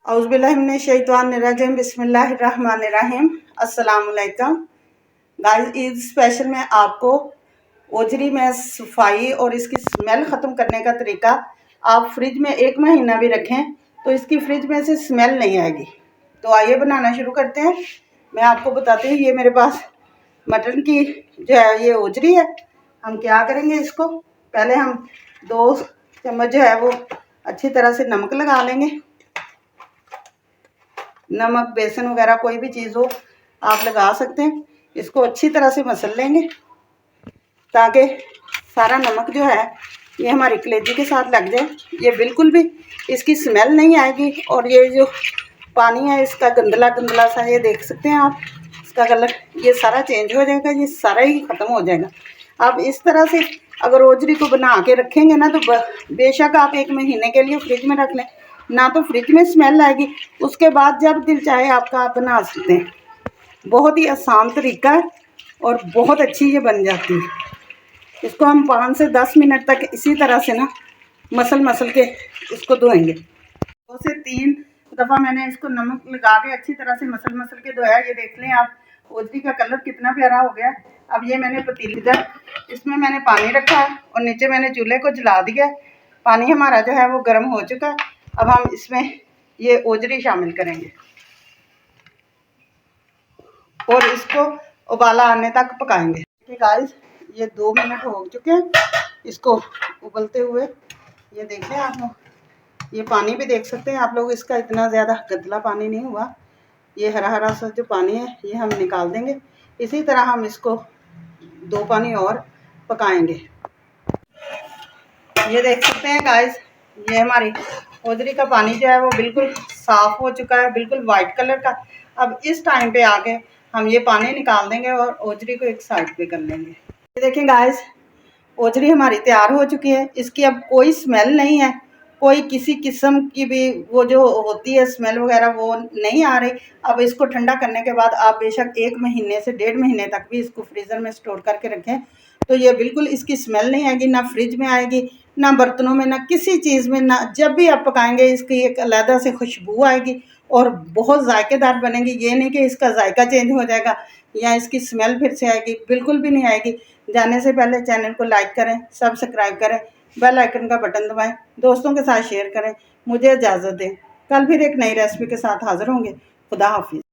औज़ुबिल्लाहिमिनश्शैतानिर्रजीम बिस्मिल्लाहिर्रहमानिर्रहीम। अस्सलाम वालेकुम गाइस। ईद स्पेशल में आपको ओजरी में सफाई और इसकी स्मेल ख़त्म करने का तरीका, आप फ्रिज में 1 महीना भी रखें तो इसकी फ्रिज में से स्मेल नहीं आएगी। तो आइए बनाना शुरू करते हैं। मैं आपको बताती हूँ, ये मेरे पास मटन की जो है ये ओजरी है। हम क्या करेंगे, इसको पहले हम 2 चम्मच जो है वो अच्छी तरह से नमक लगा लेंगे। नमक, बेसन वगैरह कोई भी चीज़ हो आप लगा सकते हैं। इसको अच्छी तरह से मसल लेंगे ताकि सारा नमक जो है ये हमारी कलेजी के साथ लग जाए। ये बिल्कुल भी इसकी स्मेल नहीं आएगी। और ये जो पानी है इसका गंदला गंदला सा, ये देख सकते हैं आप, इसका कलर ये सारा चेंज हो जाएगा, ये सारा ही ख़त्म हो जाएगा। आप इस तरह से अगर ओजरी को बना के रखेंगे ना तो बेशक आप 1 महीने के लिए फ्रिज में रख लें, ना तो फ्रिज में स्मेल आएगी, उसके बाद जब दिल चाहे आपका आप बना सकते हैं। बहुत ही आसान तरीका है और बहुत अच्छी ये बन जाती है। इसको हम 5 से 10 मिनट तक इसी तरह से ना मसल के इसको धोएंगे। 2 से 3 दफ़ा मैंने इसको नमक लगा के अच्छी तरह से मसल के धोया। ये देख लें आप, ओजरी का कलर कितना प्यारा हो गया। अब ये मैंने पतीली इधर, इसमें मैंने पानी रखा है और नीचे मैंने चूल्हे को जला दिया है। पानी हमारा जो है वो गर्म हो चुका है। अब हम इसमें ये ओजरी शामिल करेंगे और इसको उबाला आने तक पकाएंगे। ठीक गाइस, ये 2 मिनट हो चुके हैं इसको उबलते हुए। ये देख लें आप लोग, ये पानी भी देख सकते हैं आप लोग, इसका इतना ज़्यादा गंदला पानी नहीं हुआ। ये हरा हरा सा जो पानी है ये हम निकाल देंगे। इसी तरह हम इसको 2 पानी और पकाएंगे। ये देख सकते हैं गाइस, ये हमारी ओजरी का पानी जो है वो बिल्कुल साफ़ हो चुका है, बिल्कुल वाइट कलर का। अब इस टाइम पे आके हम ये पानी निकाल देंगे और ओजरी को एक साइड पे कर लेंगे। ये देखें गाइस, ओजरी हमारी तैयार हो चुकी है। इसकी अब कोई स्मेल नहीं है, कोई किसी किस्म की भी वो जो होती है स्मेल वगैरह वो नहीं आ रही। अब इसको ठंडा करने के बाद आप बेशक 1 महीने से 1.5 महीने तक भी इसको फ्रीज़र में स्टोर करके रखें तो ये बिल्कुल इसकी स्मेल नहीं आएगी, ना फ्रिज में आएगी, ना बर्तनों में, ना किसी चीज़ में। ना जब भी आप पकाएंगे इसकी एक अलग से खुशबू आएगी और बहुत जायकेदार बनेगी। ये नहीं कि इसका जायका चेंज हो जाएगा या इसकी स्मेल फिर से आएगी, बिल्कुल भी नहीं आएगी। जाने से पहले चैनल को लाइक करें, सब्सक्राइब करें, बेल आइकन का बटन दबाएं, दोस्तों के साथ शेयर करें। मुझे इजाज़त दें, कल फिर एक नई रेसिपी के साथ हाज़िर होंगे। खुदा हाफिज़।